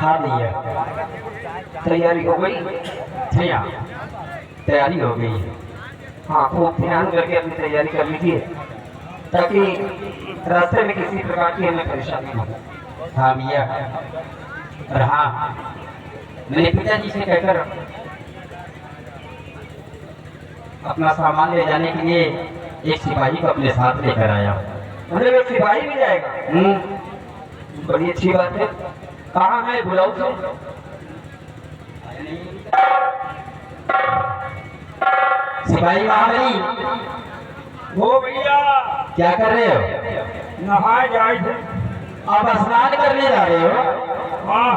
हाँ भैया, तैयारी हो गई भैया, तैयारी हो गई। हाँ, खूब ध्यान करके अपनी तैयारी कर लीजिए ताकि रास्ते में किसी प्रकार की हमें परेशानी न हो। हाँ भैया, और हाँ, मेरे पिताजी से कहकर अपना सामान ले जाने के लिए एक सिपाही को अपने साथ लेकर आया। मतलब एक सिपाही भी जाएगा? बड़ी अच्छी बात है। कहाँ है, बुलाओ तो। सिपाही महाबली, हो भैया, क्या कर रहे हो? नहाए जाए थे। आप स्नान करने जा रहे हो? हाँ,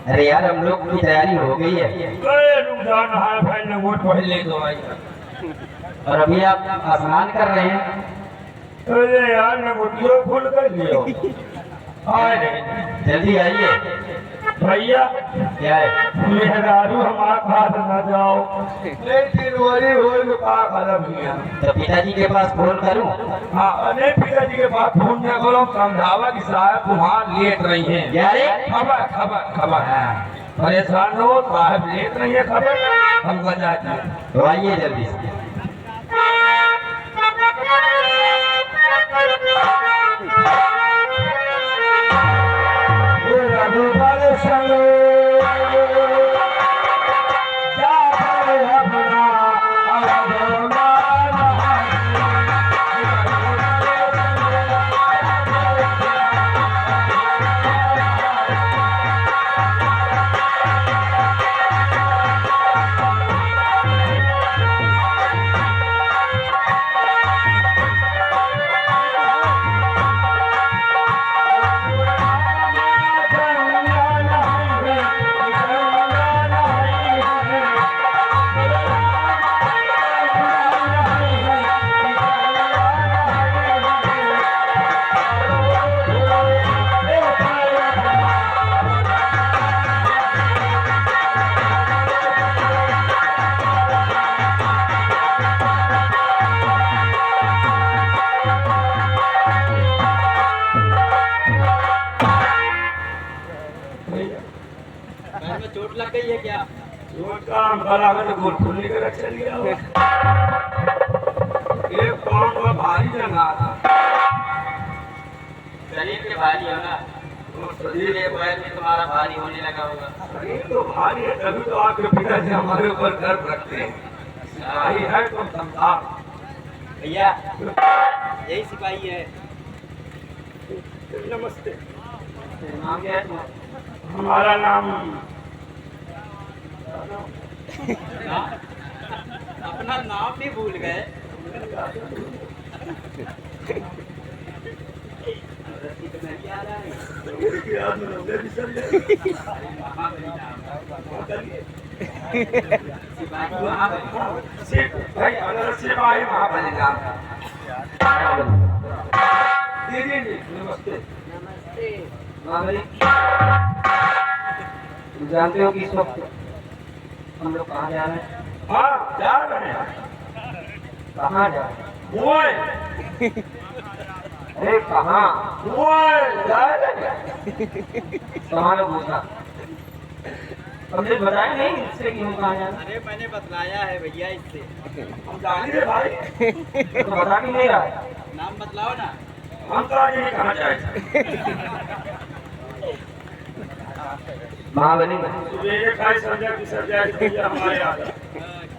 अरे यार, हम लोग की तैयारी हो गई है गए रुझा नहाए भाई लंगोट पहले तो आई। और अभी आप स्नान कर रहे हैं। अरे यार लंगोटियों फुल कर लियो। आए नहीं जल्दी आइए। भैया, क्या है? मेहरारू हमारा पास न जाओ। लेकिन वही हो लुका खत्म किया। तो पिताजी के पास फोन करूं? हाँ, अरे पिताजी के पास फोन न करो, समझावा कि साहब वहाँ लेट रही है। क्या रे? खबर खबर खबर। परेशान हो, साहब लेट रही है खबर, हम जाते हैं। तो आइए जल्दी से। रघुबर चलो जाकर अपना चोट लग गई है क्या? काम करा कर गोल खुलने के रख चलिए। एक काम का भारी जंगा था। शरीर के भारी होगा, शरीर के पैर में तुम्हारा भारी होने लगा होगा। शरीर तो भारी है, तभी तो आपके पिताजी हमारे ऊपर गर्व रखते हैं। सिपाही है तो समझा। भैया, यही सिपाही है। नमस्ते। नाम क्या है तुम्हारा? हमारा नाम अपना नाम भी भूल गए। सिपाही महाबली नाम। दीदी नमस्ते। नमस्ते महाबली, जानते हो कि इस वक्त हम लोग कहाँ जा रहे हैं? हाँ, जा रहे हैं। कहाँ जा रहे ओए, हैं? अरे कहाँ? ओए, जा रहे हैं। कहाँ पूछा? हमने बताया नहीं इससे कि हम कहाँ जा रहे हैं। अरे मैंने बतलाया है भैया इससे। हम जाने दे भाई। तो बता भी नहीं रहा है। नाम बतलाओ ना। हम तो आज नहीं कहाँ जाए। महाबली, सुबह खाई संजय की संजय हमारे यहाँ।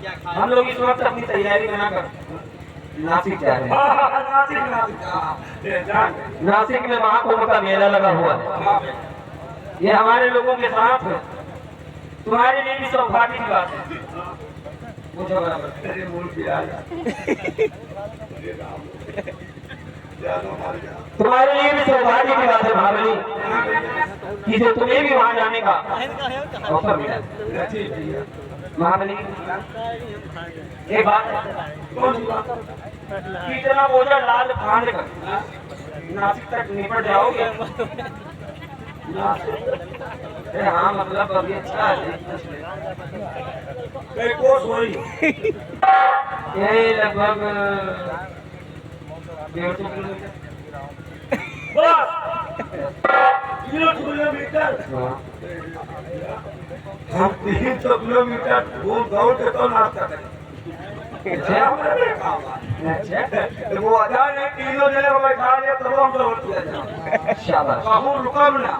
क्या खा हम लोग इस वक्त अपनी तैयारी बनाकर नासिक जा रहे हैं। नासिक में महाकुंभ का मेला लगा हुआ है। ये हमारे लोगों के साथ है। तुम्हारे लिए भी सौभाग्य की बात है। पूछो बराबर। तेरे मूल पिया तुम्हारे लिए भी सौभाग्य की बात है महाबली कि जो तुम्हें भी वहां जाने का अवसर मिला। महाबली, एक बात कितना बोझा लाल फांद कर नासिक तक निपट जाओगे। अरे हाँ, मतलब अभी अच्छा है। कई कोस हुई। ये लगभग 150 किलोमीटर। बस किलोमीटर हम 300 किलोमीटर घूम दौड़ के तो नाश्ता करें वो अजान है किलो जने को बैठा लिया तब हम दौड़ किया जाए शाबाश, कहूँ रुकम ना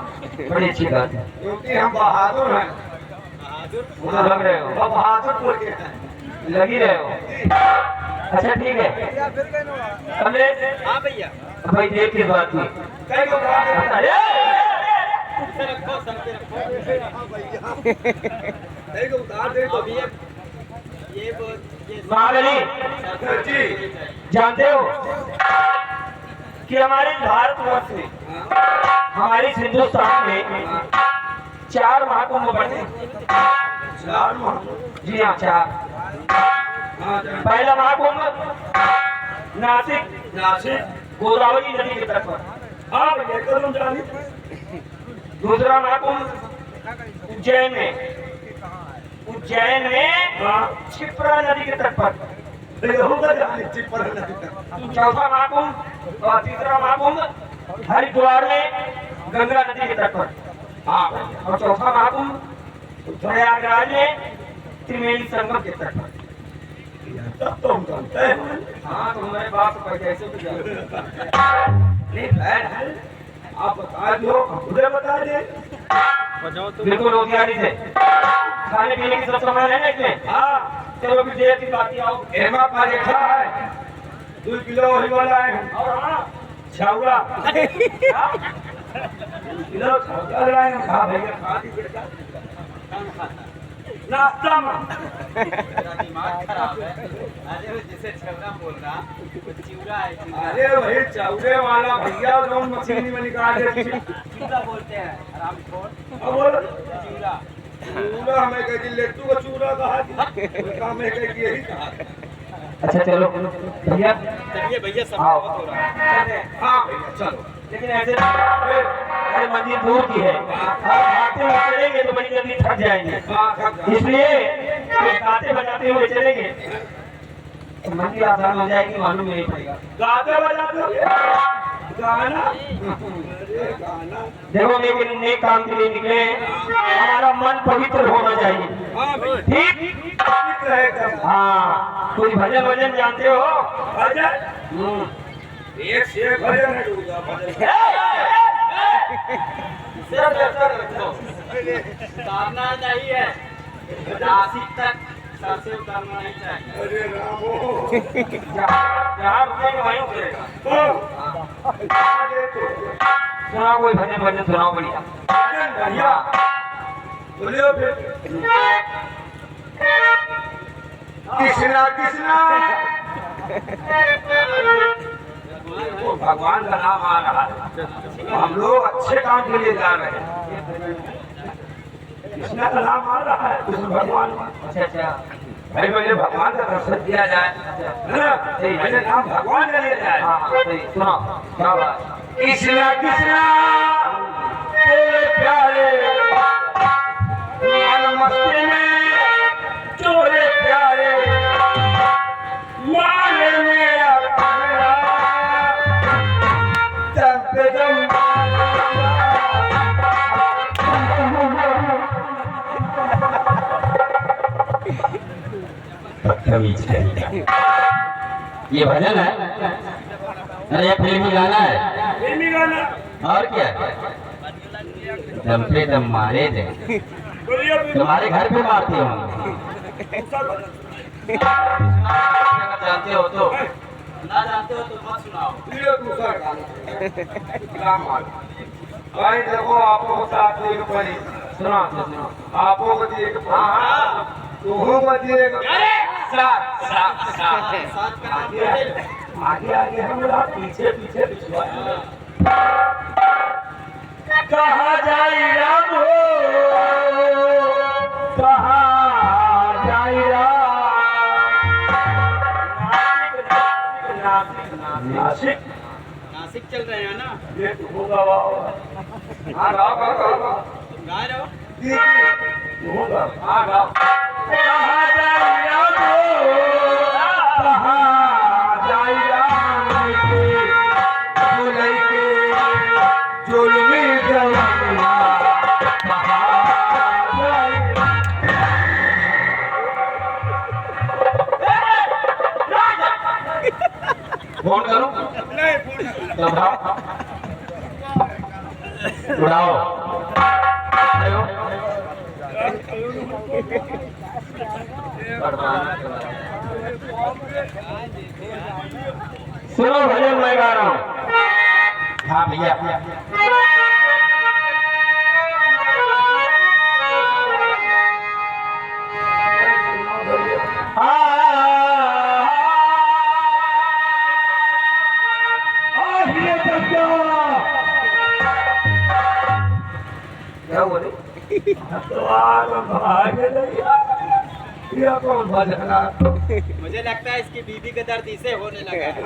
बड़ी अच्छी बात है। क्योंकि हम बहादुर हैं मुझे लग रहे हो, हम बहादुर बोल के हैं लग ही रहे हो। अच्छा ठीक है, कमलेश हाँ भैया भाई देर की बात थी। कई को कहा अरे सर रखो सर पे रखो कई को उतार दे तो अभी ये महाबली जी जानते हो कि हमारे भारतवर्ष में, हमारे हिंदुस्तान में 4 महाकुंभ बने। चार माह जी हाँ, 4। पहला महाकुंभ नासिक नासिक गोदावरी नदी के तट पर। हाँ भैया कदम जानी दूसरा महाकुंभ उज्जैन में, उज्जैन में क्षिप्रा नदी के तट पर। होगा जानी चिपड़ नदी तक चौथा महाकुंभ और तीसरा महाकुंभ हरिद्वार में गंगा नदी के तट पर। हाँ और चौथा महाकुंभ प्रयागराज में त्रिवेणी संगम के तट पर। तब तो हम जानते हैं हाँ, तो हमारे बाप को कैसे भी जानते हैं। नहीं बहन है आप बता दो मुझे बता दे बिल्कुल होशियारी से। खाने पीने की सब सामान है ना इसमें? हाँ चलो फिर देर की बात आओ। एमा परीक्षा है 2 किलो ही वाला है और हाँ, छावड़ा किलो छावड़ा लाए खा भैया खा दी बेटा कम खाता नाश्ता में मेरा दिमाग खराब है अरे वो जिसे छवड़ा बोल रहा वो चिवड़ा है चिवड़ा अरे वही चावड़े वाला भैया जो मशीन में निकाल दे चिवड़ा बोलते हैं आरामखोर अब बोल चिवड़ा चूड़ा हमें कह दी लेट्टू को चूड़ा कहा काम है कह दी यही कहा अच्छा चलो भैया, चलिए भैया सब आओ। बहुत हो रहा है हाँ भैया चलो लेकिन ऐसे अरे मंदिर दूर की है, खाते हुए चलेंगे तो बड़ी जल्दी थक जाएंगे, हाँ खा इसलिए गाते बजाते हुए चलेंगे तो मंदिर आसान हो जाएगी, मालूम नहीं पड़ेगा। गाते बजाते गाना अरे गाना देखो लेकिन नेक काम के लिए निकले हैं, हमारा मन पवित्र होना चाहिए। हाँ भैया ठीक? ठीक रहेगा हाँ, कोई भजन वजन जानते हो? भजन एक से एक भजन है दूसरा भजन सिर्फ ऐसा रखो उतारना नहीं है नासिक तक सर से उतारना नहीं चाहिए अरे रामो जहाँ रुकेंगे वहीं उतरेगा। सुनाओ कोई भजन वजन सुनाओ बढ़िया। भैया बोलियो फिर कृष्णा कृष्णा वो भगवान का नाम आ रहा है हम लोग अच्छे काम के लिए जा रहे हैं कृष्णा का नाम आ रहा है कृष्ण भगवान अच्छा अच्छा, भाई पहले भगवान का दर्शन किया जाए है ना पहले नाम भगवान का लिया जाए हाँ हाँ सही, सुनाओ क्या बात। कृष्णा कृष्णा तेरे प्यारे मन मस्ती में चोरे प्यारे माने मेरा पहला दम पे दम ये भजन है? अरे ये फिल्मी गाना है। फिल्मी गाना और क्या? दम पे दम मारे दे, बोलिए तुम्हारे घर पे मारती होंगे। जानते हो तो ना जानते हो तो मत सुनाओ ये दूसरा गाना राम मान भाई देखो आपको साथ एक पड़ी सुनाओ सुनाओ। आपको को दिए एक हाँ तू को दिए एक साथ साथ साथ साथ का नाम आगे आगे आगे हम लोग पीछे पीछे पिछवा कहाँ जाई राम हो कहाँ जाई राम नासिक नासिक चल रहे हैं ना ये तो होगा वाह हाँ गाओ गाओ गाओ गाओ गा रहे हो होगा हाँ गाओ कहाँ जाई राम हो कहाँ जाई राम के जुलई के जुलमी जवानी आयो सुनो भजन मैं गा रहा हूँ। हाँ भैया क्या बोले? ये कौन भजन गा? मुझे लगता है इसकी बीबी का दर्द इसे होने लगा है।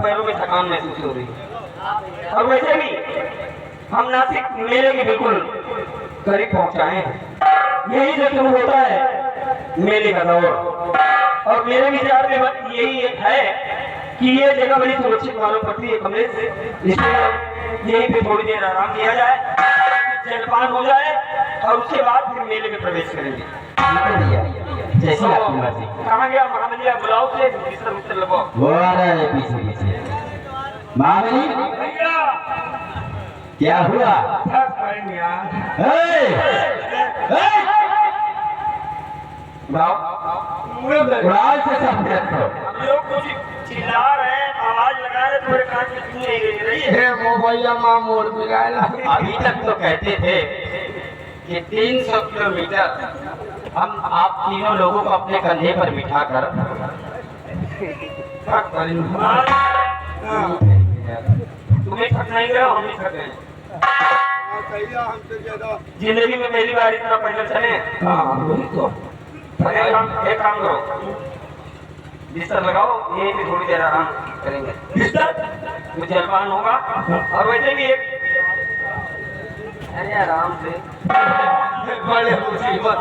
पैरों में थकान महसूस हो रही है। और वैसे भी हम नासिक मेले के बिल्कुल करीब पहुंचाए हैं। यही जो शुरू होता है मेले का दौर, और मेरे विचार में बात यही है कि ये जगह बड़ी सुरक्षित मालूम पड़ती है कमरे से, इसलिए यहीं पे थोड़ी देर आराम किया जाए, जलपान हो जाए और उसके बाद फिर मेले में प्रवेश करेंगे। जैसी आपकी मर्जी। कहाँ गया महामलिया? बुलाओ से बिस्तर उस्तर लगाओ। वो आ रहा है पीछे पीछे। महामली भैया क्या हुआ? थक गए यार। उड़ान से सब देखो। हम लोग कुछ चिल्ला रहे हैं, आवाज लगा रहे, तुम्हारे कान में सुन नहीं रही है। हे वो भैया माँ मोड़ बिगाड़ा। अभी तक तो कहते थे कि 300 किलोमीटर हम आप तीनों लोगों को अपने कंधे पर बिठा कर तुम्हें थक नहीं गए, हम ही थक गए। जिंदगी में पहली बार इतना पैदल चले। एक काम करो, बिस्तर लगाओ, यहीं पे थोड़ी देर आराम करेंगे। बिस्तर कुछ जलपान होगा, और वैसे भी एक अरे आराम से बड़े मुसीबत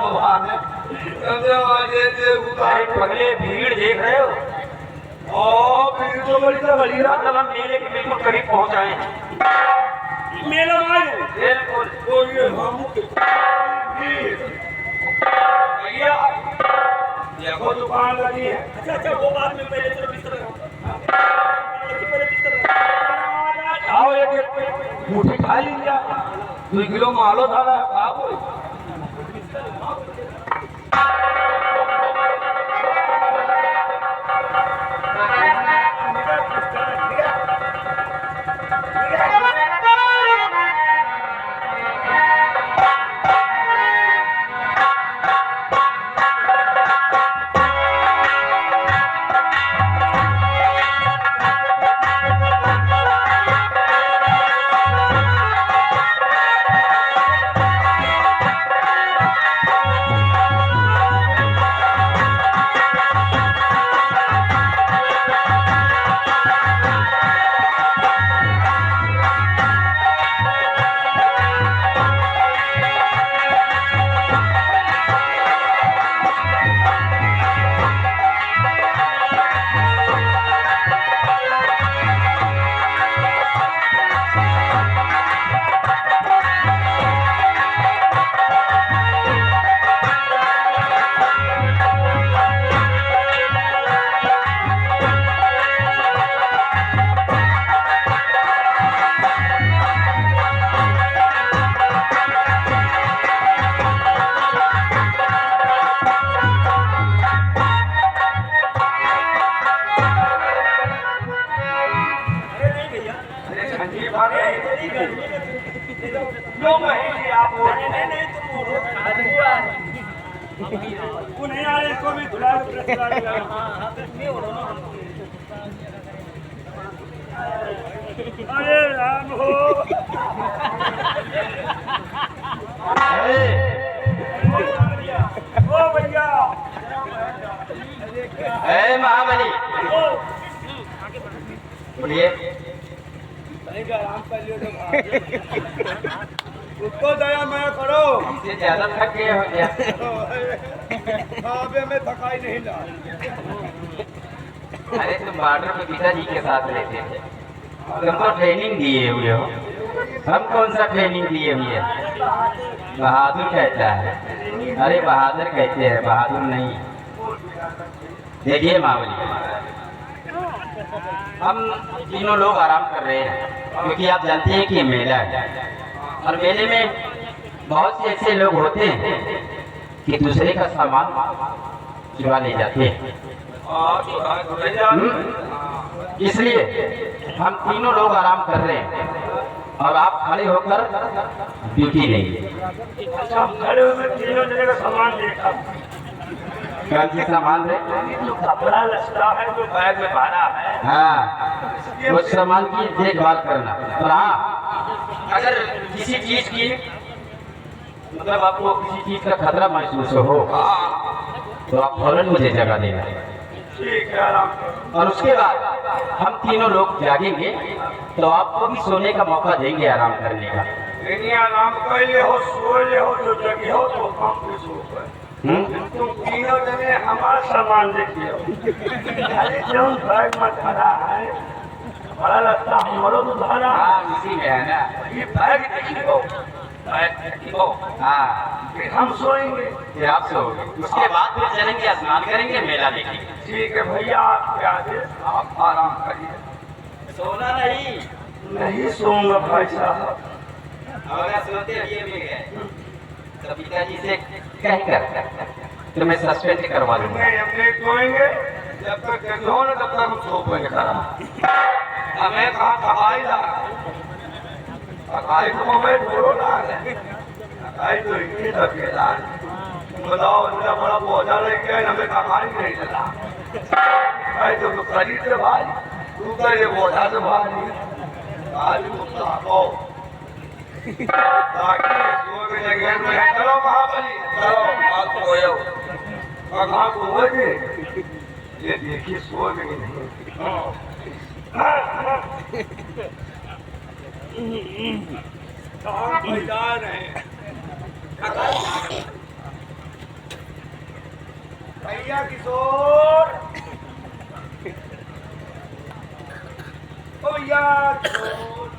अरे पगले भीड़ देख रहे हो? मतलब हम मेले के बिल्कुल करीब पहुंचाए हैं। मेला मारो बिल्कुल। भैया देखो दुकान लगी है। अच्छा वो बाद में पहले चलो बिस्तर लगाओ। पहले बिस्तर लगाओ। आओ एक मुट्ठी खा लीजिए। 2 किलो मालो था बाबू। नहीं आ रहे, इसको भी धुला अरे राम हो। ओ भैया महाबली बोलिए। उसको दया मैं करो। हमसे ज्यादा थक गए हो क्या? में थकाई नहीं ला। अरे तुम बॉर्डर पे पिताजी के साथ रहते थे, तुमको ट्रेनिंग दिए हुए हो, हम कौन सा ट्रेनिंग दिए हुए हैं? बहादुर कहता है। अरे बहादुर कहते हैं, बहादुर नहीं। देखिए मावली, हम तीनों लोग आराम कर रहे हैं क्योंकि आप जानते हैं कि ये मेला है, और मेले में बहुत से ऐसे लोग होते हैं कि दूसरे का सामान चुरा ले जाते हैं। इसलिए हम तीनों लोग आराम कर रहे हैं और आप खड़े होकर ड्यूटी लेंगे। खड़े होकर तीनों जगह का सामान देखा। कौन सी सामान है? जो कपड़ा लचता है, जो बैग में भरा है। हाँ, उस सामान की देखभाल करना। और हाँ, अगर किसी चीज की मतलब आपको किसी चीज का खतरा महसूस हो तो आप फौरन मुझे जगह देना। ठीक है, आराम करो। और उसके बाद हम तीनों लोग जागेंगे तो आपको भी सोने का मौका देंगे आराम करने का। लेकिन आराम कर ले हो, सो ले हो, जो जगह हो तो हम भी सो गए। तुम तीनों जने हमारा सामान देखिए। अरे जो बैग में धरा है, बड़ा लगता हमारो तो धरा है। हाँ इसी में है ना। ये बैग देखियो, बैग देखियो। हाँ फिर हम सोएंगे। फिर आप सोओगे, उसके बाद फिर चलेंगे स्नान करेंगे, मेला देखेंगे। ठीक है भैया, आपके आदेश, आप आराम करिए। सोना नहीं। नहीं सोऊंगा भाई साहब। अगर सोते ये मिल गए तो पिताजी से कह कर तो मैं सस्पेंड करवा दूंगा। नहीं, हम नहीं सोएंगे जब तक देखो ना, तब तक हम सो पाएंगे। हमें कहाँ कहाई ला, कहाई तो हमें जोड़ो ला है, कहाई तो इतनी अकेला है। बताओ, इतना बड़ा पौधा लेके आए, हमें कहाई नहीं चला। कहाई तो शरीर से भाई, तू करे पौधा से भाई, आज तुम लाओ ताकि सो के जगह में चलो महाबली, चलो बात को यो कहाँ को हो जे ये देखिए सो गए नहीं। कहाँ मैदान है भैया किशोर, ओ यार किशोर।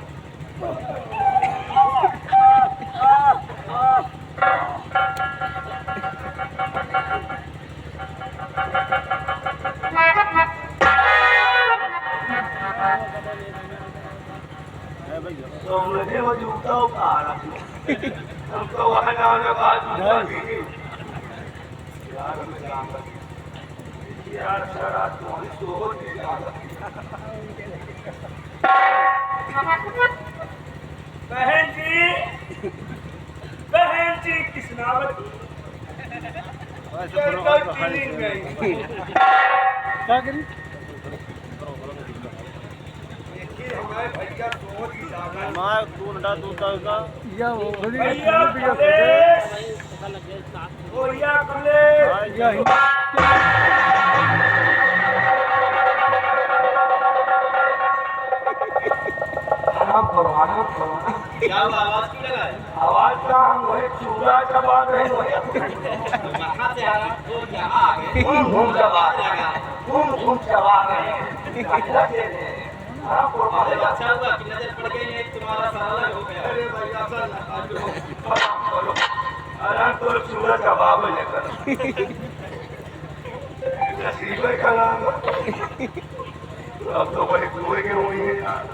सोमने वो जूता उतारा, हम तो वहाँ जाने बाद जूता भी यार मैं जाऊंगा यार, सारा तुम्हारी सोच नहीं जाता। बहन जी किसनावती क्या करी हमारे भैया सोच ही जाना मां कौन डा दूता का या वो भैया भैया कमले या क्या आवाज क्यों लगा है? आवाज का हम वही चूड़ा चबा रहे कहाँ से आ रहा तो यहाँ आ गए। घूम चबा रहे अच्छा हुआ कि नजर पड़ गई, नहीं तुम्हारा सारा हो गया। अरे भैया चल अरे तो चूड़ा चबाब लेकर नसीबे खराब, अब तो बड़े कुएं के हुई है यार।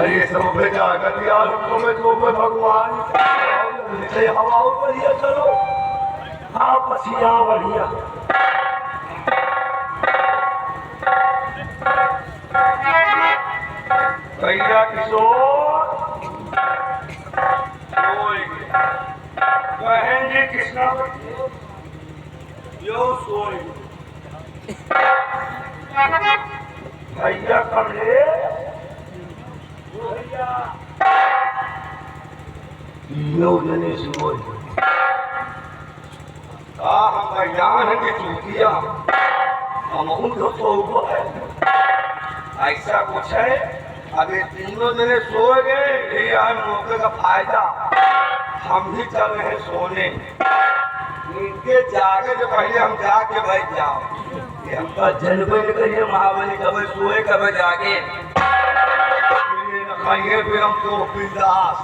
ये सब भेजा कर दिया हमको, मैं तो मैं भगवान से हवा बढ़िया, चलो हाँ पसिया बढ़िया। भैया किशोर बहन जी कृष्णा यो सोई भैया कमले भैया यो जने सोई हम भैयान की चूतिया हम तो सो है, ऐसा कुछ है। अभी तीनों जने सो गए, ये मौके का फायदा हम भी चल रहे सोने। इनके जागे से पहले हम जाके बैठ जाओ, ये हमका जलवे करिए महाबली, कब सोए कब जागे खाइए, फिर हम तो बिंदास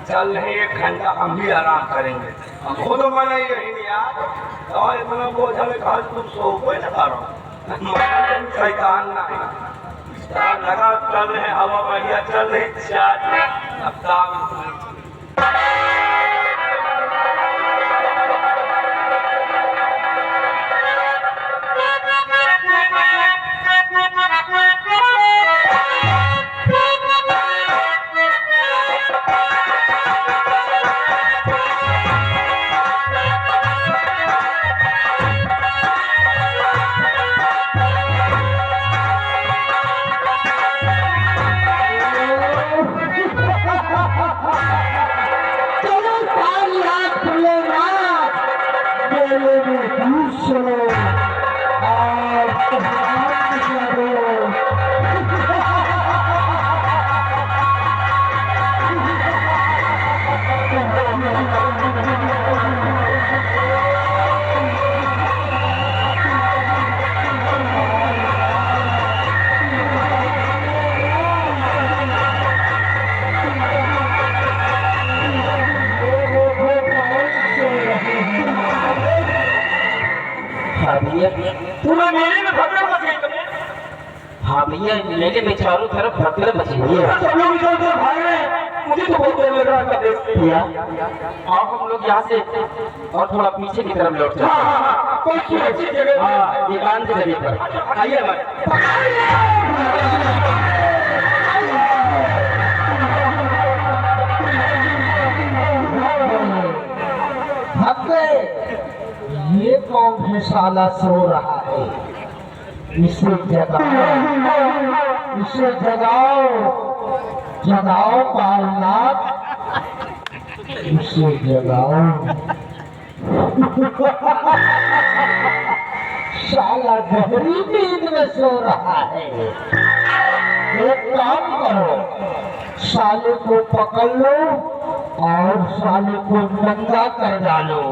चल रहे। 1 घंटा हम भी आराम करेंगे। हम खुद मना यही यार, और इतना बोझा में खास तुम सो कोई ना करो, शैतान ना लगा चल रहे, हवा बढ़िया चल रही, चार हफ्ता मेले में दूर चलो और भगवान करो। हाँ भैया, तुम्हें मेले में भगदड़ मच गई तुम्हें। हाँ भैया, मेले में चारों तरफ भगदड़ मची हुई है। सब लोग इधर उधर भाग रहे हैं, मुझे तो बहुत डर लग रहा है देखते ही। भैया, आओ हम लोग यहाँ से और थोड़ा पीछे की तरफ लौट हाँ जाते हैं। हाँ हाँ, कोई सुरक्षित जगह पे। हाँ, एकांत जगह पर आइए हमारे। थक गए? ये कौन है साला सो रहा है? इसे जगाओ, इसे जगाओ, जगाओ कालनाथ, इसे जगाओ। साला गहरी नींद में सो रहा है। एक काम करो, साले को पकड़ लो और साले को नंगा कर डालो।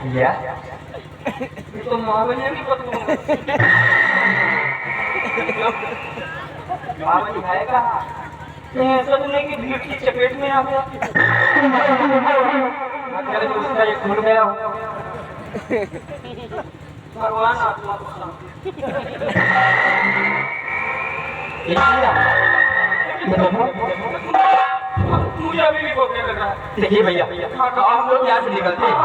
भैया, तो महावनिया भी पकड़ो। महावनी आएगा। कहीं ऐसा तो नहीं कि भीड़ की चपेट में आ गया। अगर उसका ये खुल गया हो। भगवान आत्मा को शांति। ये भैया, ये देखो, मुझे अभी भी बहुत डर लग रहा है। देखिए भैया, आप लोग यहाँ से निकलते हैं।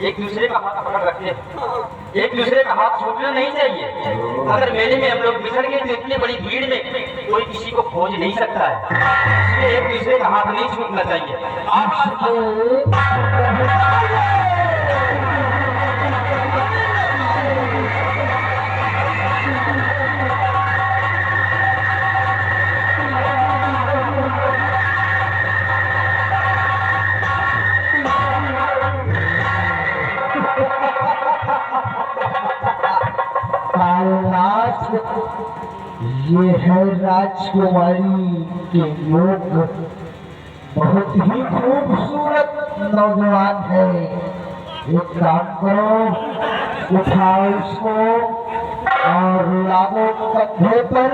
एक दूसरे का हाथ पकड़ रखते हैं, एक दूसरे का हाथ छूटना नहीं चाहिए। अगर मेले में हम लोग बिछड़ गए तो इतनी बड़ी भीड़ में कोई किसी को खोज नहीं सकता है, इसलिए एक दूसरे का हाथ नहीं छूटना चाहिए। कालनाथ, ये है राजकुमारी के योग। बहुत ही खूबसूरत नौजवान है। एक काम करो, उठाओ इसको और लादो कंधे पर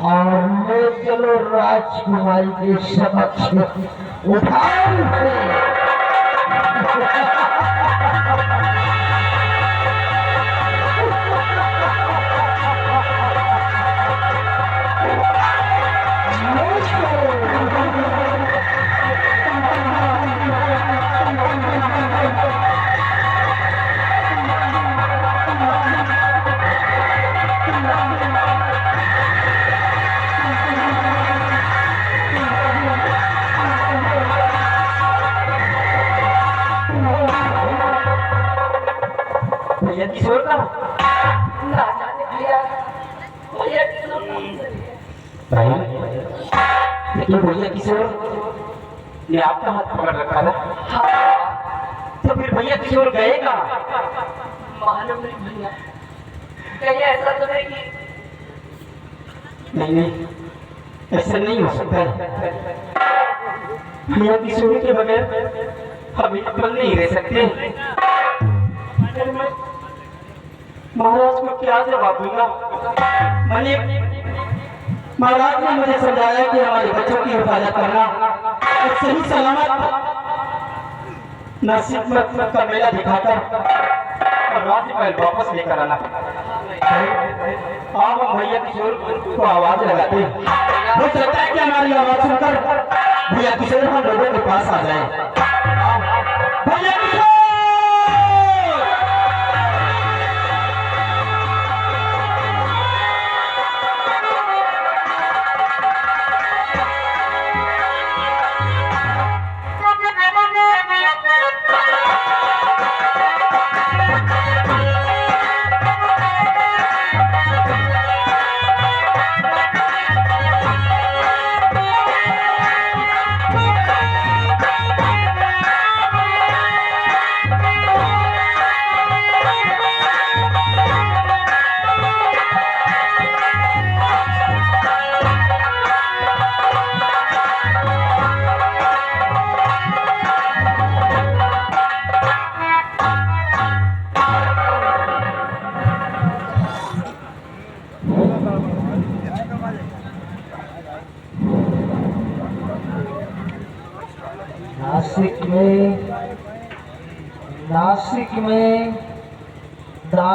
और ले चलो राजकुमारी के समक्ष उठाओ उसे। भैया किशोर का भाई, लेकिन भैया किशोर ने आपका हाथ पकड़ रखा था। तो फिर भैया किशोर गए कहाँ? मालूम नहीं भैया, कहीं ऐसा तो नहीं कि नहीं, ऐसा नहीं हो सकता है। भैया किशोर के बगैर हम अपन नहीं रह सकते। फिर मैं महाराज को क्या जवाब दूंगा? महाराज ने मुझे समझाया कि हमारे बच्चों की हिफाजत करना और सही सलामत नसीब का मेला दिखाकर और राज्य वापस लेकर आना। आप भैया किशोर को आवाज लगाते हैं। हो सकता है कि हमारी आवाज सुनकर भैया किशोर हम लोगों के पास आ जाए। भैया किशोर! नासिक में